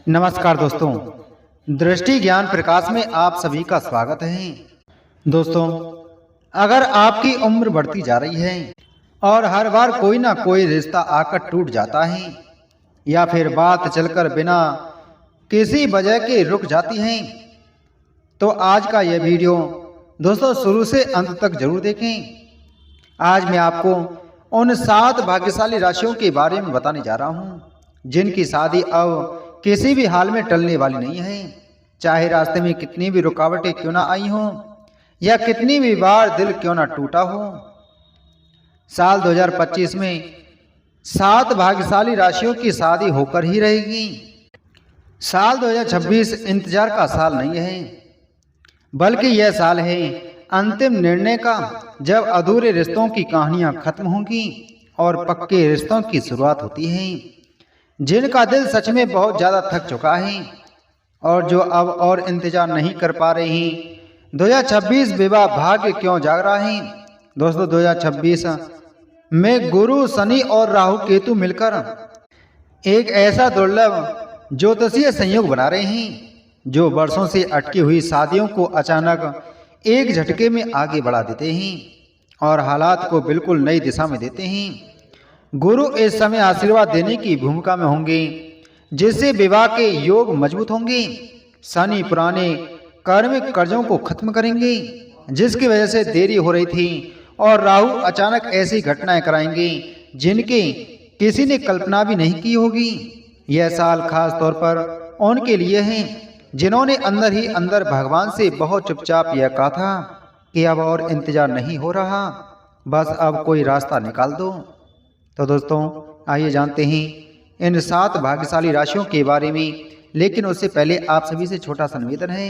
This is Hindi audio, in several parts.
नमस्कार दोस्तों, दृष्टि ज्ञान प्रकाश में आप सभी का स्वागत है। दोस्तों, अगर आपकी उम्र बढ़ती जा रही है और हर बार कोई ना कोई रिश्ता आकर टूट जाता है या फिर बात चलकर बिना किसी वजह के रुक जाती है, तो आज का यह वीडियो दोस्तों शुरू से अंत तक जरूर देखें। आज मैं आपको उन 7 भाग्यशाली राशियों के बारे में बताने जा रहा हूं जिनकी शादी अब किसी भी हाल में टलने वाली नहीं है। चाहे रास्ते में कितनी भी रुकावटें क्यों ना आई हों या कितनी भी बार दिल क्यों ना टूटा हो, साल 2025 में 7 भाग्यशाली राशियों की शादी होकर ही रहेगी। साल 2026 इंतजार का साल नहीं है, बल्कि यह साल है अंतिम निर्णय का, जब अधूरे रिश्तों की कहानियां खत्म होंगी और पक्के रिश्तों की शुरुआत होती है। जिनका दिल सच में बहुत ज़्यादा थक चुका है और जो अब और इंतजार नहीं कर पा रहे हैं। 2026 विवाह भाग्य क्यों जाग रहा है? दोस्तों, 2026 में गुरु, शनि और राहु केतु मिलकर एक ऐसा दुर्लभ ज्योतिषीय संयोग बना रहे हैं जो वर्षों से अटकी हुई शादियों को अचानक एक झटके में आगे बढ़ा देते हैं और हालात को बिल्कुल नई दिशा में देते हैं। गुरु इस समय आशीर्वाद देने की भूमिका में होंगे, जिससे विवाह के योग मजबूत होंगे। शनि पुराने कार्मिक कर्जों को खत्म करेंगे जिसकी वजह से देरी हो रही थी, और राहु अचानक ऐसी घटनाएं कराएंगे जिनकी किसी ने कल्पना भी नहीं की होगी। यह साल खास तौर पर उनके लिए है जिन्होंने अंदर ही अंदर भगवान से बहुत चुपचाप यह कहा था कि अब और इंतजार नहीं हो रहा, बस अब कोई रास्ता निकाल दो। तो दोस्तों, आइए जानते हैं इन 7 भाग्यशाली राशियों के बारे में। लेकिन उससे पहले आप सभी से छोटा सा निवेदन है,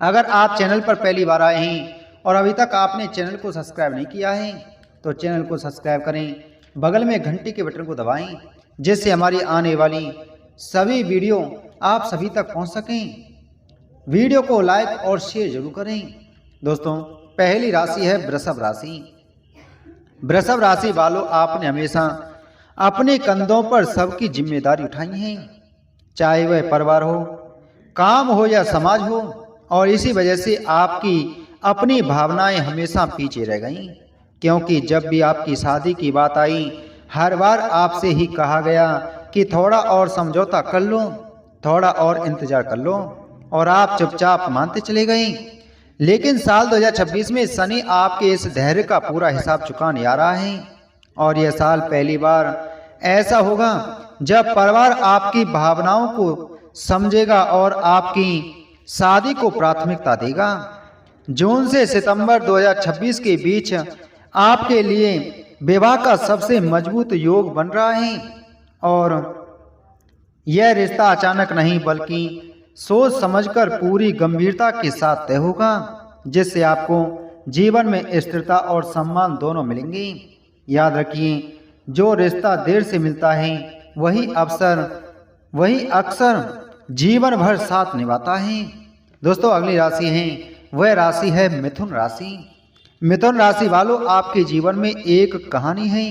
अगर आप चैनल पर पहली बार आए हैं और अभी तक आपने चैनल को सब्सक्राइब नहीं किया है तो चैनल को सब्सक्राइब करें, बगल में घंटी के बटन को दबाएं जिससे हमारी आने वाली सभी वीडियो आप सभी तक पहुंच सकें। वीडियो को लाइक और शेयर जरूर करें। दोस्तों, पहली राशि है वृषभ राशि। वृषभ राशि वालों, आपने हमेशा अपने कंधों पर सबकी जिम्मेदारी उठाई है, चाहे वह परिवार हो, काम हो या समाज हो, और इसी वजह से आपकी अपनी भावनाएं हमेशा पीछे रह गईं, क्योंकि जब भी आपकी शादी की बात आई हर बार आपसे ही कहा गया कि थोड़ा और समझौता कर लो, थोड़ा और इंतजार कर लो, और आप चुपचाप मानते चले गए। लेकिन साल 2026 में शनि आपके इस धैर्य का पूरा हिसाब चुकाने आ रहा है, और यह साल पहली बार ऐसा होगा जब परिवार आपकी भावनाओं को समझेगा और आपकी शादी को प्राथमिकता देगा। जून से सितंबर 2026 के बीच आपके लिए विवाह का सबसे मजबूत योग बन रहा है, और यह रिश्ता अचानक नहीं बल्कि सोच समझकर पूरी गंभीरता के साथ तय होगा, जिससे आपको जीवन में स्थिरता और सम्मान दोनों मिलेंगे। याद रखिए, जो रिश्ता देर से मिलता है वही अक्सर जीवन भर साथ निभाता है। दोस्तों, अगली राशि है वह राशि है मिथुन राशि। मिथुन राशि वालों, आपके जीवन में एक कहानी है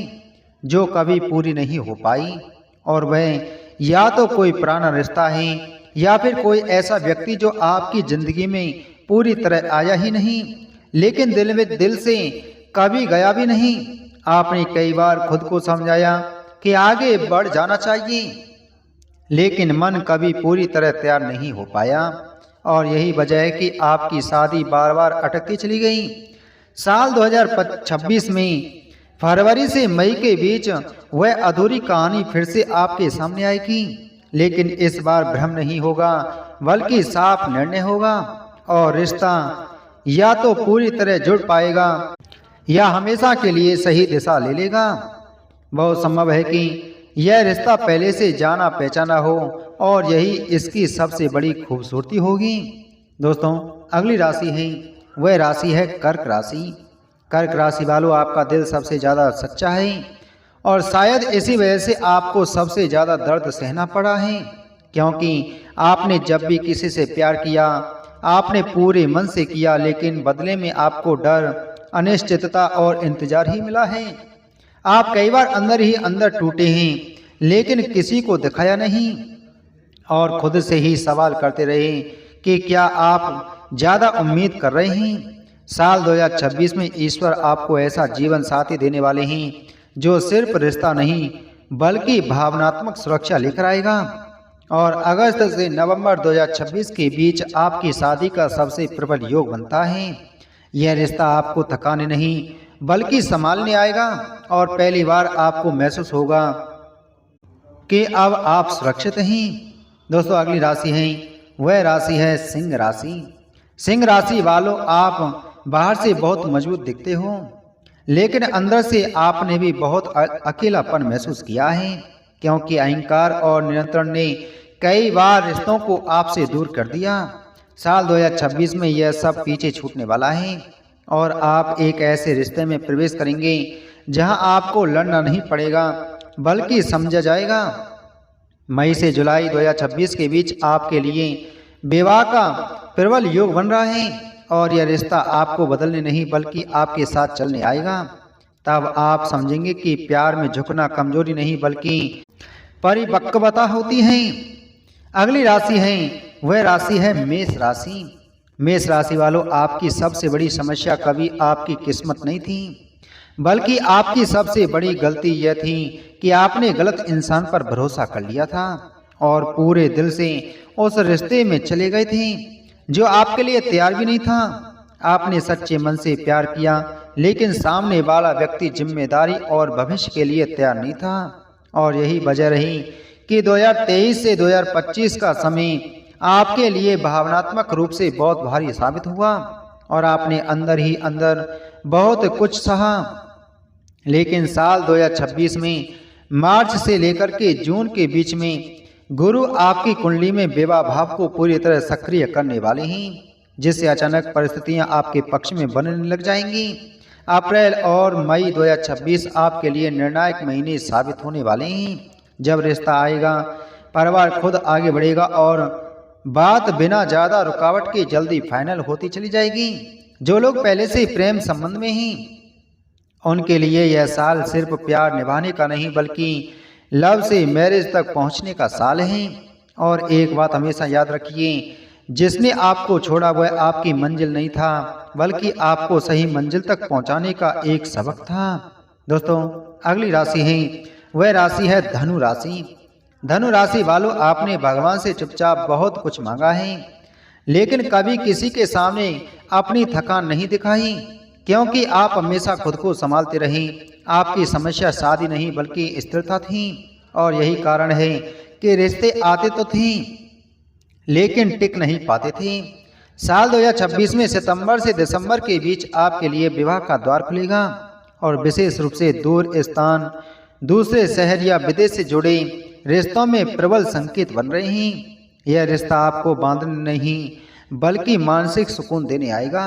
जो कभी पूरी नहीं हो पाई, और वह या तो कोई पुराना रिश्ता है या फिर कोई ऐसा व्यक्ति जो आपकी जिंदगी में पूरी तरह आया ही नहीं, लेकिन दिल से कभी गया भी नहीं। आपने कई बार खुद को समझाया कि आगे बढ़ जाना चाहिए, लेकिन मन कभी पूरी तरह तैयार नहीं हो पाया, और यही वजह है कि आपकी शादी बार बार अटकती चली गई। साल 2026 में फरवरी से मई के बीच वह अधूरी कहानी फिर से आपके सामने आएगी, लेकिन इस बार भ्रम नहीं होगा बल्कि साफ निर्णय होगा, और रिश्ता या तो पूरी तरह जुड़ पाएगा या हमेशा के लिए सही दिशा ले लेगा। बहुत संभव है कि यह रिश्ता पहले से जाना पहचाना हो, और यही इसकी सबसे बड़ी खूबसूरती होगी। दोस्तों, अगली राशि है वह राशि है कर्क राशि। कर्क राशि वालों, आपका दिल सबसे ज़्यादा सच्चा है, और शायद इसी वजह से आपको सबसे ज़्यादा दर्द सहना पड़ा है, क्योंकि आपने जब भी किसी से प्यार किया आपने पूरे मन से किया, लेकिन बदले में आपको डर, अनिश्चितता और इंतजार ही मिला है। आप कई बार अंदर ही अंदर टूटे हैं, लेकिन किसी को दिखाया नहीं। और खुद से ही सवाल करते रहें कि क्या आप ज़्यादा उम्मीद कर रहे हैं। साल 2026 में ईश्वर आपको ऐसा जीवन साथी देने वाले हैं जो सिर्फ रिश्ता नहीं बल्कि भावनात्मक सुरक्षा लेकर आएगा। और अगस्त से नवंबर 2026 के बीच आपकी शादी का सबसे प्रबल योग बनता है। यह रिश्ता आपको थकाने नहीं बल्कि संभालने आएगा और पहली बार आपको महसूस होगा कि अब आप सुरक्षित हैं। दोस्तों, अगली राशि है वह राशि है सिंह राशि। सिंह राशि वालों, आप बाहर से बहुत मजबूत दिखते हो, लेकिन अंदर से आपने भी बहुत अकेलापन महसूस किया है, क्योंकि अहंकार और नियंत्रण ने कई बार रिश्तों को आपसे दूर कर दिया। साल 2026 में यह सब पीछे छूटने वाला है और आप एक ऐसे रिश्ते में प्रवेश करेंगे जहां आपको लड़ना नहीं पड़ेगा बल्कि समझा जाएगा। मई से जुलाई 2026 के बीच आपके लिए विवाह का प्रबल योग बन रहा है और यह रिश्ता आपको बदलने नहीं बल्कि आपके साथ चलने आएगा। तब आप समझेंगे कि प्यार में झुकना कमजोरी नहीं बल्कि परिपक्वता होती है। अगली राशि है वह राशि है मेष राशि। मेष राशि वालों, आपकी सबसे बड़ी समस्या कभी आपकी किस्मत नहीं थी बल्कि आपकी सबसे बड़ी गलती यह थी कि आपने गलत इंसान पर भरोसा कर लिया था और पूरे दिल से उस रिश्ते में चले गए थे जो आपके लिए तैयार भी नहीं था। आपने सच्चे मन से प्यार किया, लेकिन सामने वाला व्यक्ति जिम्मेदारी और भविष्य के लिए तैयार नहीं था और यही वजह रही कि 2023 से 2025 का समय आपके लिए भावनात्मक रूप से बहुत भारी साबित हुआ और आपने अंदर ही अंदर बहुत कुछ सहा। लेकिन साल 2026 में मार्च से लेकर के जून के बीच में गुरु आपकी कुंडली में विवाह भाव को पूरी तरह सक्रिय करने वाले हैं, जिससे अचानक परिस्थितियां आपके पक्ष में बनने लग जाएंगी। अप्रैल और मई 2026 आपके लिए निर्णायक महीने साबित होने वाले हैं। जब रिश्ता आएगा, परिवार खुद आगे बढ़ेगा और बात बिना ज़्यादा रुकावट के जल्दी फाइनल होती चली जाएगी। जो लोग पहले से प्रेम संबंध में हैं, उनके लिए यह साल सिर्फ प्यार निभाने का नहीं बल्कि लव से मैरिज तक पहुंचने का साल है। और एक बात हमेशा याद रखिए, जिसने आपको छोड़ा वह आपकी मंजिल नहीं था बल्कि आपको सही मंजिल तक पहुंचाने का एक सबक था। दोस्तों, अगली राशि है वह राशि है धनु राशि। धनु राशि वालों, आपने भगवान से चुपचाप बहुत कुछ मांगा है, लेकिन कभी किसी के सामने अपनी थकान नहीं दिखाई, क्योंकि आप हमेशा खुद को संभालते रहे। आपकी समस्या शादी नहीं बल्कि स्थिरता थी और यही कारण है कि रिश्ते आते तो थे लेकिन टिक नहीं पाते थे। साल 2026 में सितंबर से दिसंबर के बीच आपके लिए विवाह का द्वार खुलेगा और विशेष रूप से दूर स्थान, दूसरे शहर या विदेश से जुड़े रिश्तों में प्रबल संकेत बन रहे हैं। यह रिश्ता आपको बांधने नहीं बल्कि मानसिक सुकून देने आएगा।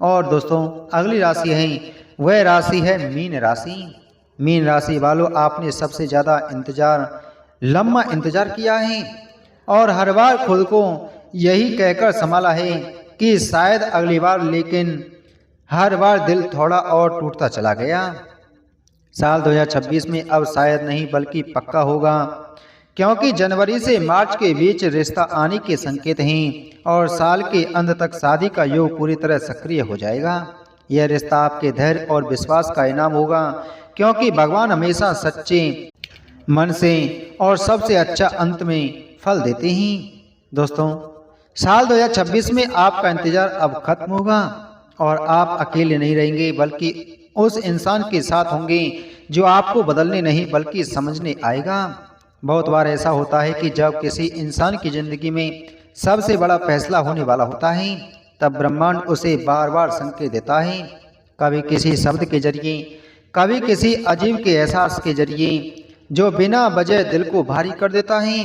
और दोस्तों, अगली राशि है वह राशि है मीन राशि। मीन राशि वालों, आपने सबसे ज़्यादा लंबा इंतजार किया है और हर बार खुद को यही कहकर संभाला है कि शायद अगली बार, लेकिन हर बार दिल थोड़ा और टूटता चला गया। साल 2026 में अब शायद नहीं बल्कि पक्का होगा, क्योंकि जनवरी से मार्च के बीच रिश्ता आने के संकेत हैं और साल के अंत तक शादी का योग पूरी तरह सक्रिय हो जाएगा। यह रिश्ता आपके धैर्य और विश्वास का इनाम होगा, क्योंकि भगवान हमेशा सच्चे मन से और सबसे अच्छा अंत में फल देते हैं। दोस्तों, साल 2026 में आपका इंतजार अब खत्म होगा और आप अकेले नहीं रहेंगे बल्कि उस इंसान के साथ होंगे जो आपको बदलने नहीं बल्कि समझने आएगा। बहुत बार ऐसा होता है कि जब किसी इंसान की जिंदगी में सबसे बड़ा फैसला होने वाला होता है, तब ब्रह्मांड उसे बार बार संकेत देता है, कभी किसी शब्द के जरिए, कभी किसी अजीब के एहसास के जरिए जो बिना वजह दिल को भारी कर देता है।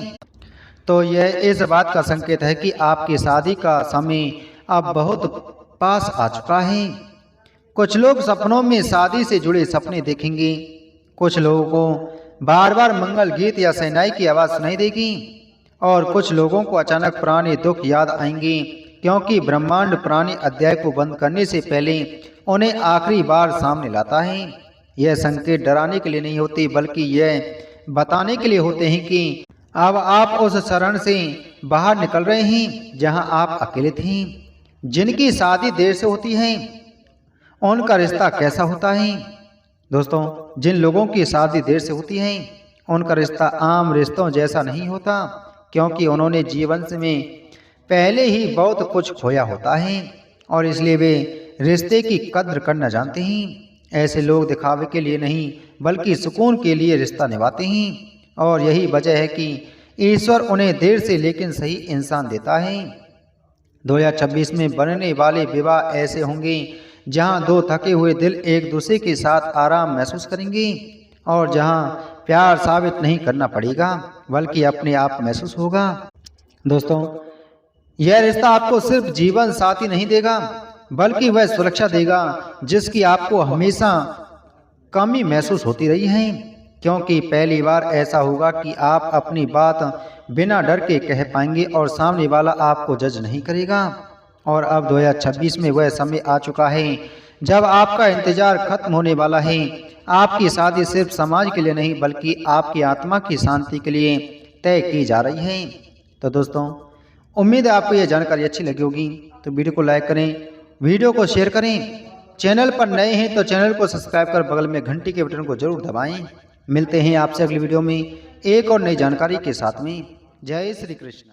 तो यह इस बात का संकेत है कि आपकी शादी का समय अब बहुत पास आ चुका है। कुछ लोग सपनों में शादी से जुड़े सपने देखेंगे, कुछ लोगों को बार बार मंगल गीत या शहनाई की आवाज़ सुनाई देगी और कुछ लोगों को अचानक पुराने दुख याद आएंगे, क्योंकि ब्रह्मांड पुराने अध्याय को बंद करने से पहले उन्हें आखिरी बार सामने लाता है। यह संकेत डराने के लिए नहीं होते बल्कि यह बताने के लिए होते हैं कि अब आप उस शरण से बाहर निकल रहे हैं जहां आप अकेले थे। जिनकी शादी देर से होती है उनका रिश्ता कैसा होता है? दोस्तों, जिन लोगों की शादी देर से होती है उनका रिश्ता आम रिश्तों जैसा नहीं होता, क्योंकि उन्होंने जीवन में पहले ही बहुत कुछ खोया होता है और इसलिए वे रिश्ते की कद्र करना जानते हैं। ऐसे लोग दिखावे के लिए नहीं बल्कि सुकून के लिए रिश्ता निभाते हैं और यही वजह है कि ईश्वर उन्हें देर से लेकिन सही इंसान देता है। 2026 में बनने वाले विवाह ऐसे होंगे जहां दो थके हुए दिल एक दूसरे के साथ आराम महसूस करेंगे और जहां प्यार साबित नहीं करना पड़ेगा बल्कि अपने आप महसूस होगा। दोस्तों, यह रिश्ता आपको सिर्फ जीवन साथी नहीं देगा बल्कि वह सुरक्षा देगा जिसकी आपको हमेशा कमी महसूस होती रही है, क्योंकि पहली बार ऐसा होगा कि आप अपनी बात बिना डर के कह पाएंगे और सामने वाला आपको जज नहीं करेगा। और अब 2026 में वह समय आ चुका है जब आपका इंतजार खत्म होने वाला है। आपकी शादी सिर्फ समाज के लिए नहीं बल्कि आपकी आत्मा की शांति के लिए तय की जा रही है। तो दोस्तों, उम्मीद है आपको यह जानकारी अच्छी लगी होगी, तो वीडियो को लाइक करें, वीडियो को शेयर करें। चैनल पर नए हैं तो चैनल को सब्सक्राइब कर बगल में घंटी के बटन को जरूर दबाएं। मिलते हैं आपसे अगली वीडियो में एक और नई जानकारी के साथ में। जय श्री कृष्ण।